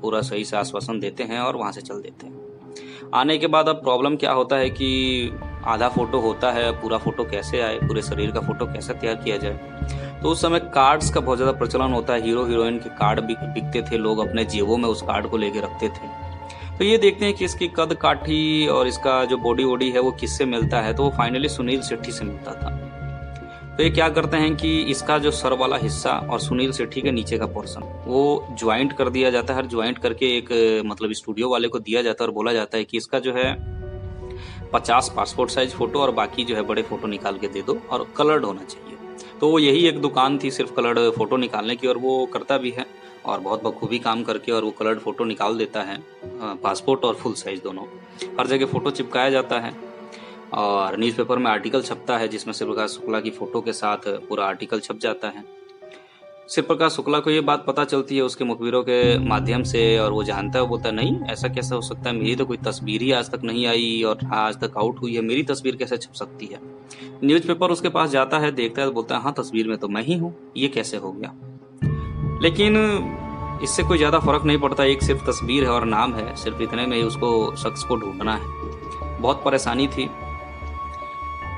A: पूरा सही से आश्वासन देते हैं और वहाँ से चल देते हैं। आने के बाद अब प्रॉब्लम क्या होता है कि आधा फोटो होता है, पूरा फोटो कैसे आए, पूरे शरीर का फोटो कैसे तैयार किया जाए। तो उस समय कार्ड्स का बहुत ज़्यादा प्रचलन होता है, हीरो हीरोइन के कार्ड बिकते थे, लोग अपने जेबों में उस कार्ड को लेके रखते थे। तो ये देखते हैं कि इसकी कद काठी और इसका जो बॉडी वॉडी है वो किससे मिलता है, तो वो फाइनली सुनील शेट्टी से मिलता था। तो ये क्या करते हैं कि इसका जो सर वाला हिस्सा और सुनील शेट्टी के नीचे का पोर्शन वो ज्वाइंट कर दिया जाता है, और ज्वाइंट करके एक मतलब स्टूडियो वाले को दिया जाता है और बोला जाता है कि इसका जो है 50 पासपोर्ट साइज फोटो और बाकी जो है बड़े फोटो निकाल के दे दो और कलर्ड होना चाहिए। तो वो यही एक दुकान थी सिर्फ कलर्ड फोटो निकालने की, और वो करता भी है और बहुत बखूबी काम करके और वो कलर्ड फोटो निकाल देता है, पासपोर्ट और फुल साइज दोनों। हर जगह फोटो चिपकाया जाता है और न्यूज़पेपर में आर्टिकल छपता है जिसमें शिव प्रकाश शुक्ला की फोटो के साथ पूरा आर्टिकल छप जाता है। शिव प्रकाश शुक्ला को ये बात पता चलती है उसके मुखबिरों के माध्यम से, और वो जानता है, वो बोलता है नहीं ऐसा कैसे हो सकता है, मेरी तो कोई तस्वीर ही आज तक नहीं आई और आज तक आउट हुई है, मेरी तस्वीर कैसे छप सकती है। न्यूज़पेपर उसके पास जाता है, देखता है तो बोलता है हाँ तस्वीर में तो मैं ही हूँ, ये कैसे हो गया। लेकिन इससे कोई ज़्यादा फर्क नहीं पड़ता, एक सिर्फ तस्वीर है और नाम है, सिर्फ इतने में ही उसको शख्स को ढूंढना है। बहुत परेशानी थी।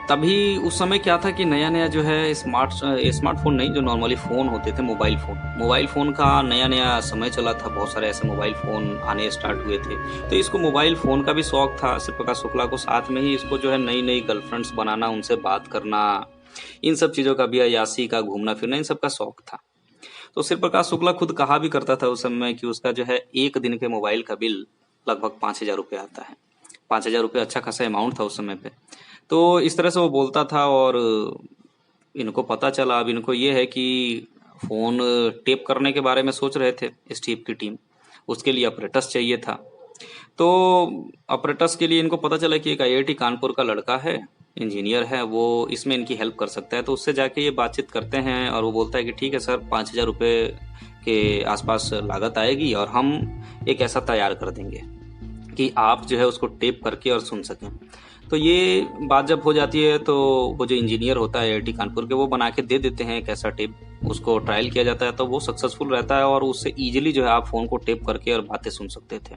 A: तभी उस समय क्या था कि नया नया जो है स्मार्टफोन नहीं, जो नॉर्मली फ़ोन होते थे, मोबाइल फ़ोन का नया नया समय चला था। बहुत सारे ऐसे मोबाइल फ़ोन आने स्टार्ट हुए थे, तो इसको मोबाइल फ़ोन का भी शौक था शिव प्रकाश शुक्ला को। साथ में ही इसको जो है नई नई गर्लफ्रेंड्स बनाना, उनसे बात करना, इन सब चीज़ों का भी, अयाशी का, घूमना फिरना, इन सब का शौक था। तो शिव प्रकाश शुक्ला खुद कहा भी करता था उस समय कि उसका जो है एक दिन के मोबाइल का बिल लगभग 5,000 रुपये आता है। 5,000 रुपये अच्छा खासा अमाउंट था उस समय पे। तो इस तरह से वो बोलता था और इनको पता चला। अब इनको ये है कि फ़ोन टेप करने के बारे में सोच रहे थे स्टीव की टीम, उसके लिए ऑपरेटर्स चाहिए था। तो ऑपरेटर्स के लिए इनको पता चला कि एक आईआईटी कानपुर का लड़का है, इंजीनियर है, वो इसमें इनकी हेल्प कर सकता है। तो उससे जाके ये बातचीत करते हैं और वो बोलता है कि ठीक है सर, 5,000 रुपये के आसपास लागत आएगी और हम एक ऐसा तैयार कर देंगे कि आप जो है उसको टेप करके और सुन सकें। तो ये बात जब हो जाती है तो वो जो इंजीनियर होता है आईआईटी कानपुर के, वो बना के दे देते हैं एक ऐसा टेप। उसको ट्रायल किया जाता है तो वो सक्सेसफुल रहता है और उससे ईजिली जो है आप फ़ोन को टेप करके और बातें सुन सकते थे।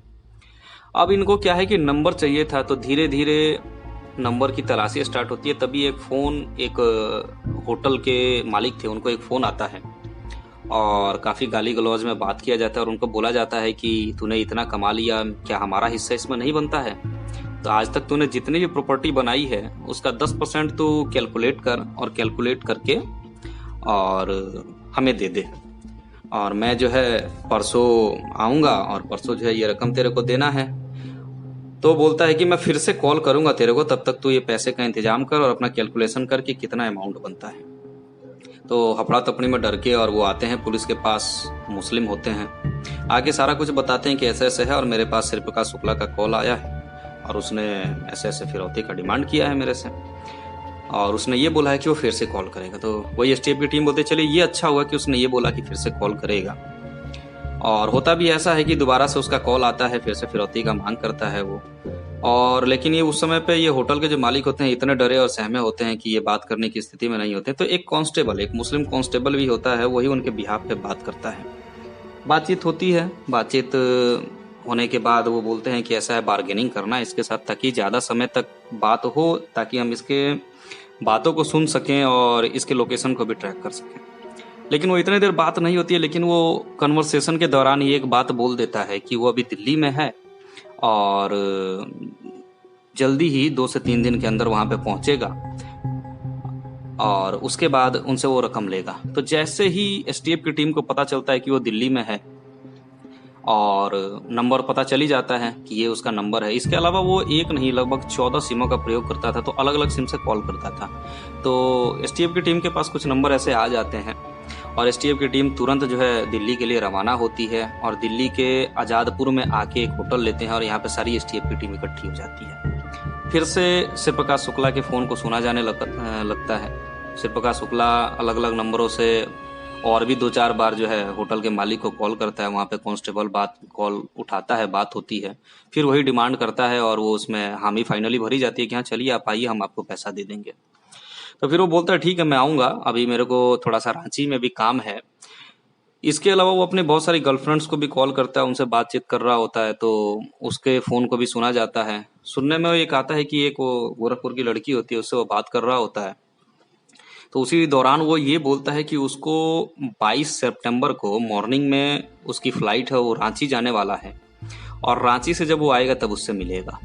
A: अब इनको क्या है कि नंबर चाहिए था, तो धीरे धीरे नंबर की तलाशी स्टार्ट होती है। तभी एक फ़ोन, एक होटल के मालिक थे, उनको एक फ़ोन आता है और काफ़ी गाली गलौज में बात किया जाता है और उनको बोला जाता है कि तूने इतना कमा लिया, क्या हमारा हिस्सा इसमें नहीं बनता है? तो आज तक तूने जितनी भी प्रॉपर्टी बनाई है उसका 10% तू कैलकुलेट कर और कैलकुलेट करके और हमें दे दे, और मैं जो है परसों आऊँगा और परसों जो है ये रकम तेरे को देना है। तो बोलता है कि मैं फिर से कॉल करूँगा तेरे को, तब तक तू ये पैसे का इंतजाम कर और अपना कैलकुलेशन करके कितना अमाउंट बनता है। तो हफड़ा तपड़ी में डर के और वो आते हैं पुलिस के पास, मुस्लिम होते हैं, आगे सारा कुछ बताते हैं कि ऐसे ऐसे है और मेरे पास शिव प्रकाश शुक्ला का कॉल आया है और उसने ऐसे ऐसे फिरौती का डिमांड किया है मेरे से, और उसने ये बोला है कि वो फिर से कॉल करेगा। तो वही स्टेप की टीम बोलते चलिए ये अच्छा हुआ कि उसने ये बोला कि फिर से कॉल करेगा, और होता भी ऐसा है कि दोबारा से उसका कॉल आता है, फिर से फिरौती का मांग करता है वो। और लेकिन ये उस समय पे ये होटल के जो मालिक होते हैं इतने डरे और सहमे होते हैं कि ये बात करने की स्थिति में नहीं होते। तो एक कांस्टेबल, एक मुस्लिम कांस्टेबल भी होता है, वही उनके बिहाफ पे बात करता है। बातचीत होती है, बातचीत होने के बाद वो बोलते हैं कि ऐसा है, बार्गेनिंग करना है इसके साथ ताकि ज़्यादा समय तक बात हो, ताकि हम इसके बातों को सुन सकें और इसके लोकेशन को भी ट्रैक कर सकें। लेकिन वो इतनी देर बात नहीं होती है, लेकिन वो कन्वर्सेशन के दौरान ही एक बात बोल देता है कि वो अभी दिल्ली में है और जल्दी ही 2 से 3 दिन के अंदर वहाँ पे पहुँचेगा और उसके बाद उनसे वो रकम लेगा। तो जैसे ही एसटीएफ की टीम को पता चलता है कि वो दिल्ली में है और नंबर पता चल ही जाता है कि ये उसका नंबर है। इसके अलावा वो एक नहीं लगभग 14 सिमों का प्रयोग करता था, तो अलग अलग सिम से कॉल करता था। तो एसटीएफ की टीम के पास कुछ नंबर ऐसे आ जाते हैं और एसटीएफ की टीम तुरंत जो है दिल्ली के लिए रवाना होती है और दिल्ली के आज़ादपुर में आके एक होटल लेते हैं और यहाँ पे सारी एसटीएफ की टीम इकट्ठी हो जाती है। फिर से शिव प्रकाश शुक्ला के फ़ोन को सुना जाने लगता है। शिव प्रकाश शुक्ला अलग अलग नंबरों से और भी 2-4 बार जो है होटल के मालिक को कॉल करता है। वहाँ पे कांस्टेबल कॉल उठाता है, बात होती है, फिर वही डिमांड करता है और वो उसमें हामी फाइनली भरी जाती है कि हाँ चलिए आप आइए, हम आपको पैसा दे देंगे। तो फिर वो बोलता है ठीक है मैं आऊँगा, अभी मेरे को थोड़ा सा रांची में भी काम है। इसके अलावा वो अपने बहुत सारी गर्लफ्रेंड्स को भी कॉल करता है, उनसे बातचीत कर रहा होता है, तो उसके फ़ोन को भी सुना जाता है। सुनने में एक आता है कि एक वो गोरखपुर की लड़की होती है, उससे वो बात कर रहा होता है। तो उसी दौरान वो ये बोलता है कि उसको 22 सितंबर को मॉर्निंग में उसकी फ़्लाइट है, वो रांची जाने वाला है और रांची से जब वो आएगा तब उससे मिलेगा।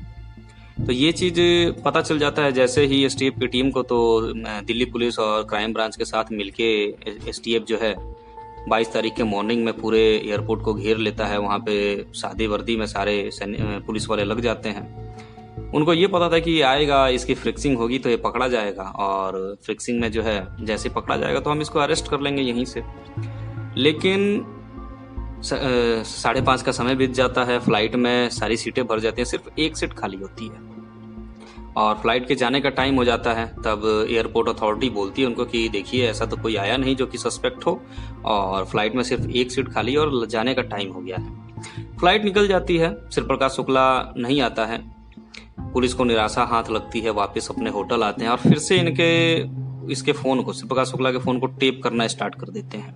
A: तो ये चीज़ पता चल जाता है जैसे ही एसटीएफ की टीम को। तो दिल्ली पुलिस और क्राइम ब्रांच के साथ मिलके एसटीएफ जो है 22 तारीख के मॉर्निंग में पूरे एयरपोर्ट को घेर लेता है। वहाँ पे सादी वर्दी में सारे पुलिस वाले लग जाते हैं। उनको ये पता था कि ये आएगा, इसकी फ्रिक्सिंग होगी तो ये पकड़ा जाएगा और फ्रिक्सिंग में जो है जैसे पकड़ा जाएगा तो हम इसको अरेस्ट कर लेंगे यहीं से। लेकिन 5:30 का समय बीत जाता है, फ्लाइट में सारी सीटें भर जाती हैं, सिर्फ एक सीट खाली होती है और फ्लाइट के जाने का टाइम हो जाता है। तब एयरपोर्ट अथॉरिटी बोलती है उनको कि देखिए ऐसा तो कोई आया नहीं जो कि सस्पेक्ट हो और फ्लाइट में सिर्फ एक सीट खाली और जाने का टाइम हो गया है। फ्लाइट निकल जाती है, शिव प्रकाश शुक्ला नहीं आता है। पुलिस को निराशा हाथ लगती है, वापस अपने होटल आते हैं और फिर से इसके फ़ोन को, शिव प्रकाश शुक्ला के फ़ोन को टेप करना स्टार्ट कर देते हैं।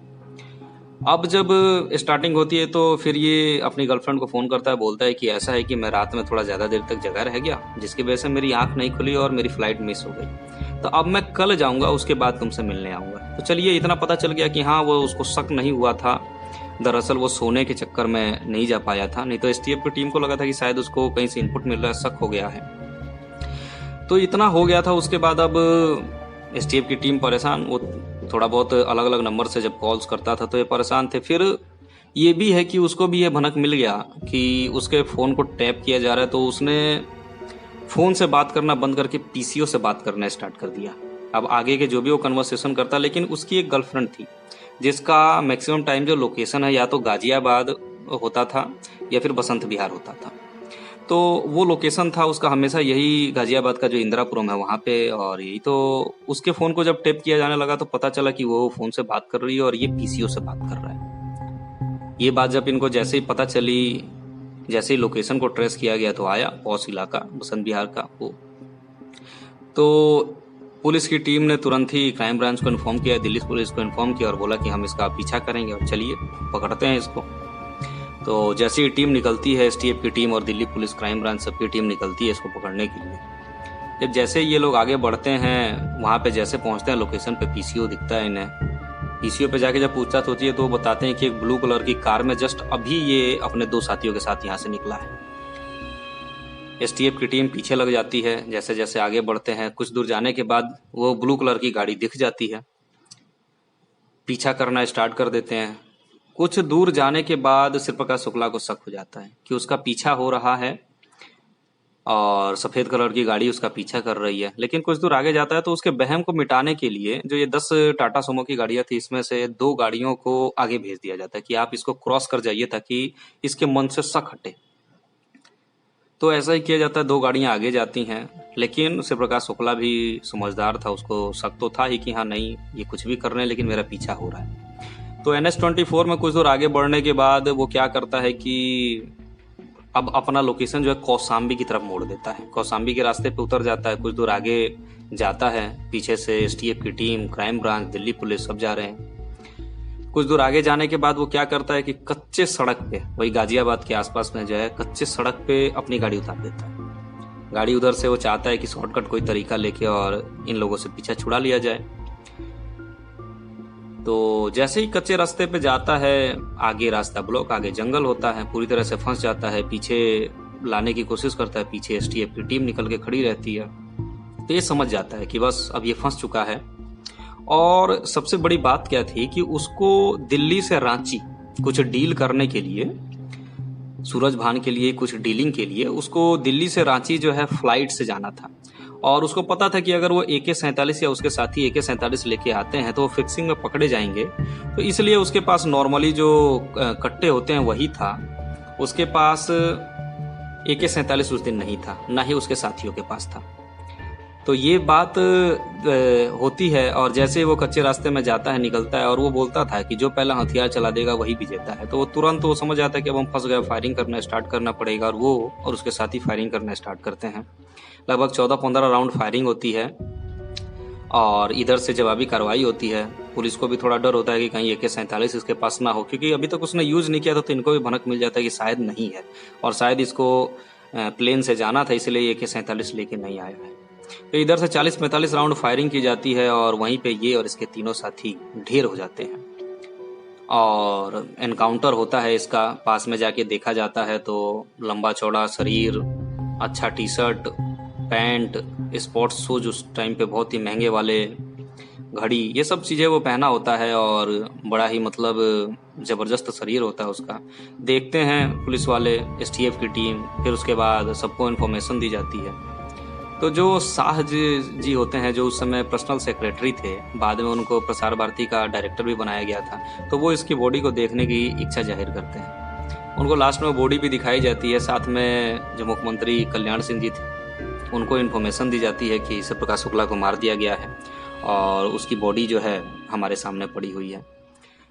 A: अब जब स्टार्टिंग होती है तो फिर ये अपनी गर्लफ्रेंड को फ़ोन करता है, बोलता है कि ऐसा है कि मैं रात में थोड़ा ज़्यादा देर तक जगा रह गया जिसकी वजह से मेरी आंख नहीं खुली और मेरी फ़्लाइट मिस हो गई। तो अब मैं कल जाऊंगा, उसके बाद तुमसे मिलने आऊँगा। तो चलिए इतना पता चल गया कि हाँ वो उसको शक नहीं हुआ था, दरअसल वो सोने के चक्कर में नहीं जा पाया था। नहीं तो एसटीएफ की टीम को लगा था कि शायद उसको कहीं से इनपुट मिल रहा है, शक हो गया है। तो इतना हो गया था। उसके बाद अब एसटीएफ की टीम परेशान, वो थोड़ा बहुत अलग अलग नंबर से जब कॉल्स करता था तो ये परेशान थे। फिर ये भी है कि उसको भी ये भनक मिल गया कि उसके फ़ोन को टैप किया जा रहा है, तो उसने फ़ोन से बात करना बंद करके पीसीओ से बात करना स्टार्ट कर दिया। अब आगे के जो भी वो कन्वर्सेशन करता, लेकिन उसकी एक गर्लफ्रेंड थी जिसका मैक्सिमम टाइम जो लोकेशन है या तो गाजियाबाद होता था या फिर बसंत विहार होता था। तो वो लोकेशन था उसका हमेशा यही गाजियाबाद का जो इंदिरापुरम है वहाँ पे, और यही तो उसके फ़ोन को जब टेप किया जाने लगा तो पता चला कि वो फ़ोन से बात कर रही है और ये पीसीओ से बात कर रहा है। ये बात जब इनको जैसे ही पता चली, जैसे ही लोकेशन को ट्रेस किया गया तो आया पॉस इलाका बसंत विहार का वो। तो पुलिस की टीम ने तुरंत ही क्राइम ब्रांच को इन्फॉर्म किया, दिल्ली पुलिस को इन्फॉर्म किया और बोला कि हम इसका पीछा करेंगे और चलिए पकड़ते हैं इसको। तो जैसे ही टीम निकलती है, एसटीएफ की टीम और दिल्ली पुलिस क्राइम ब्रांच सबकी टीम निकलती है इसको पकड़ने के लिए। जब जैसे ये लोग आगे बढ़ते हैं, वहाँ पे जैसे पहुँचते हैं लोकेशन पे पीसीओ दिखता है इन्हें। पीसीओ पे जाके जब पूछताछ होती है तो वो बताते हैं कि एक ब्लू कलर की कार में जस्ट अभी ये अपने 2 साथियों के साथ यहाँ से निकला है। एसटीएफ की टीम पीछे लग जाती है। जैसे जैसे आगे बढ़ते हैं, कुछ दूर जाने के बाद वो ब्लू कलर की गाड़ी दिख जाती है, पीछा करना स्टार्ट कर देते हैं। कुछ दूर जाने के बाद शिव प्रकाश शुक्ला को शक हो जाता है कि उसका पीछा हो रहा है और सफ़ेद कलर की गाड़ी उसका पीछा कर रही है। लेकिन कुछ दूर आगे जाता है तो उसके वहम को मिटाने के लिए जो ये 10 टाटा सुमो की गाड़ियां थी, इसमें से 2 गाड़ियों को आगे भेज दिया जाता है कि आप इसको क्रॉस कर जाइए ताकि इसके मन से शक हटे। तो ऐसा ही किया जाता है, 2 गाड़ियां आगे जाती हैं। लेकिन शिव प्रकाश शुक्ला भी समझदार था, उसको शक तो था ही कि हाँ नहीं ये कुछ भी कर रहे हैं लेकिन मेरा पीछा हो रहा है। तो NH-24 में कुछ दूर आगे बढ़ने के बाद वो क्या करता है कि अब अपना लोकेशन जो है कौशाम्बी की तरफ मोड़ देता है, कौशाम्बी के रास्ते पे उतर जाता है। कुछ दूर आगे जाता है, पीछे से एसटीएफ की team, crime branch, Delhi police सब जा रहे हैं। कुछ दूर आगे जाने के बाद वो क्या करता है कि कच्चे सड़क पे, वही गाजियाबाद के आसपास में जो है कच्चे सड़क पे अपनी गाड़ी उतार देता है। गाड़ी उधर से वो चाहता है कि शॉर्टकट कोई तरीका लेके और इन लोगों से पीछा छुड़ा लिया जाए। तो जैसे ही कच्चे रास्ते पे जाता है, आगे रास्ता ब्लॉक, आगे जंगल होता है, पूरी तरह से फंस जाता है। पीछे लाने की कोशिश करता है, पीछे एसटीएफ की टीम निकल के खड़ी रहती है। तो ये समझ जाता है कि बस अब ये फंस चुका है। और सबसे बड़ी बात क्या थी कि उसको दिल्ली से रांची कुछ डील करने के लिए सूरज भान के लिए कुछ डीलिंग के लिए उसको दिल्ली से रांची जो है फ्लाइट से जाना था, और उसको पता था कि अगर वो AK-47 या उसके साथी AK-47 लेके आते हैं तो वो फिक्सिंग में पकड़े जाएंगे। तो इसलिए उसके पास नॉर्मली जो कट्टे होते हैं वही था, उसके पास AK-47 उस दिन नहीं था, ना ही उसके साथियों के पास था। तो ये बात होती है, और जैसे वो कच्चे रास्ते में जाता है, निकलता है, और वो बोलता था कि जो पहला हथियार चला देगा वही विजेता है। तो वो तुरंत वो समझ आता है कि अब हम फंस गए, फायरिंग करना स्टार्ट करना पड़ेगा, और वो और उसके साथी फायरिंग करना स्टार्ट करते हैं। लगभग 14-15 राउंड फायरिंग होती है, और इधर से जवाबी कार्रवाई होती है। पुलिस को भी थोड़ा डर होता है कि कहीं AK-47 इसके पास ना हो, क्योंकि अभी तक उसने यूज नहीं किया था, तो इनको भी भनक मिल जाता है कि शायद नहीं है, और शायद इसको प्लेन से जाना था, इसलिए AK-47 लेके नहीं आया है। तो इधर से 40-45 राउंड फायरिंग की जाती है, और वहीं पे ये और इसके तीनों साथी ढेर हो जाते हैं, और एनकाउंटर होता है इसका। पास में जाके देखा जाता है तो लंबा चौड़ा शरीर, अच्छा T shirt, pant, sports shoes उस टाइम पे बहुत ही महंगे वाले, घड़ी, ये सब चीज़ें वो पहना होता है, और बड़ा ही मतलब ज़बरदस्त शरीर होता है उसका। देखते हैं पुलिस वाले, STF की टीम, फिर उसके बाद सबको इन्फॉर्मेशन दी जाती है। तो जो शाह जी होते हैं, जो उस समय पर्सनल सेक्रेटरी थे, बाद में उनको प्रसार भारती का डायरेक्टर भी बनाया गया था, तो वो इसकी बॉडी को देखने की इच्छा जाहिर करते हैं। उनको लास्ट में बॉडी भी दिखाई जाती है, साथ में जो मुख्यमंत्री कल्याण सिंह जी थे उनको इन्फॉर्मेशन दी जाती है कि शिव प्रकाश शुक्ला को मार दिया गया है, और उसकी बॉडी जो है हमारे सामने पड़ी हुई है।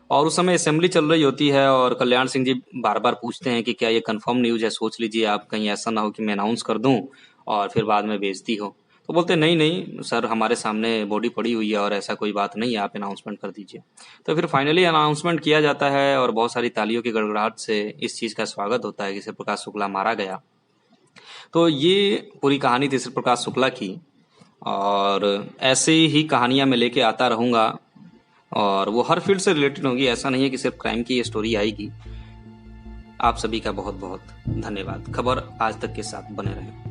A: और उस समय असेंबली चल रही होती है, और कल्याण सिंह जी बार बार पूछते हैं कि क्या ये कंफर्म न्यूज़ है, सोच लीजिए आप, कहीं ऐसा ना हो कि मैं अनाउंस कर दूं और फिर बाद में बेइज्जती हो। तो बोलते नहीं नहीं सर, हमारे सामने बॉडी पड़ी हुई है और ऐसा कोई बात नहीं है, आप अनाउंसमेंट कर दीजिए। तो फिर फाइनली अनाउंसमेंट किया जाता है, और बहुत सारी तालियों की गड़गड़ाहट से इस चीज़ का स्वागत होता है कि शिव प्रकाश शुक्ला मारा गया। तो ये पूरी कहानी थी शिव प्रकाश शुक्ला की, और ऐसे ही कहानियां मैं लेके आता रहूँगा, और वो हर फील्ड से रिलेटेड होगी, ऐसा नहीं है कि सिर्फ क्राइम की ये स्टोरी आएगी। आप सभी का बहुत बहुत धन्यवाद। खबर आज तक के साथ बने रहें।